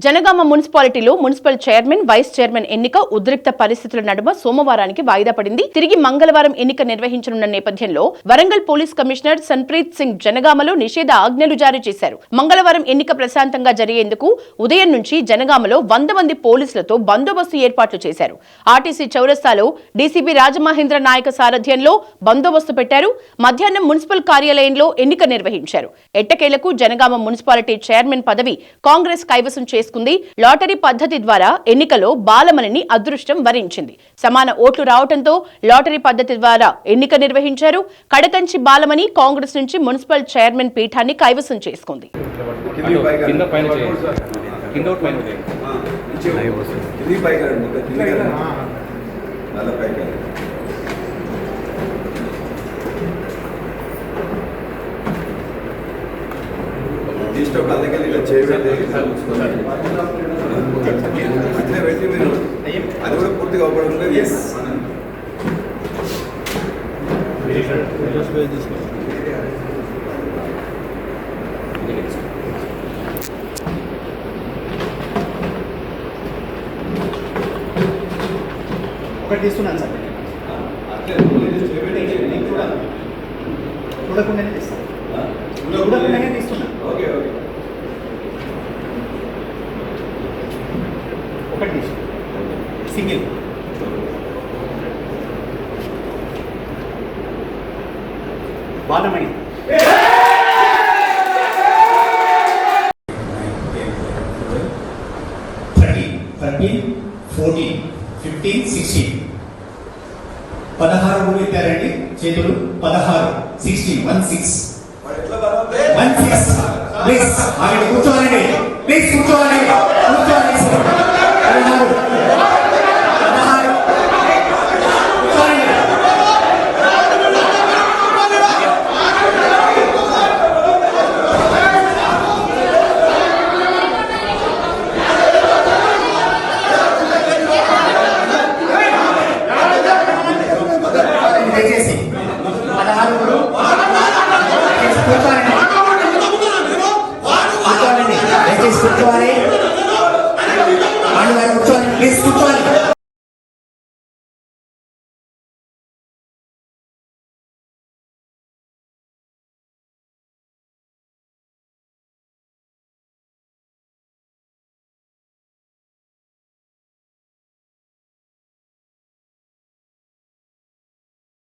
జనగామ మున్సిపాలిటీలో municipal chairman vice chairman ఎన్నిక ఉద్రిక్త పరిస్థితుల నడుమ సోమవారానికి వాయిదా పడింది. తిరిగి మంగళవారం ఎన్నిక నిర్వహించనున్న నేపథ్యంలో వరంగల్ పోలీస్ కమిషనర్ సన్ప్రీత్ సింగ్ జనగామలో నిషేధ ఆజ్ఞలు జారీ చేశారు. మంగళవారం ఎన్నిక ప్రశాంతంగా జరిగేందుకు ఉదయం నుంచి జనగామలో 100 మంది పోలీసులతో బందోబస్తు ఏర్పాట్లు చేశారు. ఆర్టీసీ చౌరస్తాలో డీసీపీ రాజమహేంద్ర నాయక సారథ్యంలో బందోబస్తు పెట్టారు. మధ్యాహ్నం మున్సిపల్ కార్యాలయంలో ఎన్నిక నిర్వహించారు. ఎట్టకేలకు జనగామ మున్సిపాలిటీ చైర్మన్ పదవి కాంగ్రెస్ కైవసం చేసుకుంది. లాటరీ పద్ధతి ద్వారా ఎన్నికలో బాలమణిని అదృష్టం వరించింది. సమాన ఓట్లు రావడంతో లాటరీ పద్ధతి ద్వారా ఎన్నిక నిర్వహించారు. కడకంచి బాలమణి కాంగ్రెస్ నుంచి మున్సిపల్ చైర్మన్ పీఠాన్ని కైవసం చేసుకుంది. అది కూడా పూర్తిగా అవపడుతుంది. ఒకటి తీస్తున్నాను సార్, చూడకుండానే తీస్తాను, చూడకుండానే తీస్తున్నా. ఓకే ఓకే, ఒకటి సింగిల్ బాలమణి. పదహారు ఎత్తారండి చేతులు. 16 16 16 కూర్చోవాలండి, ప్లీజ్ కూర్చోవాలండి.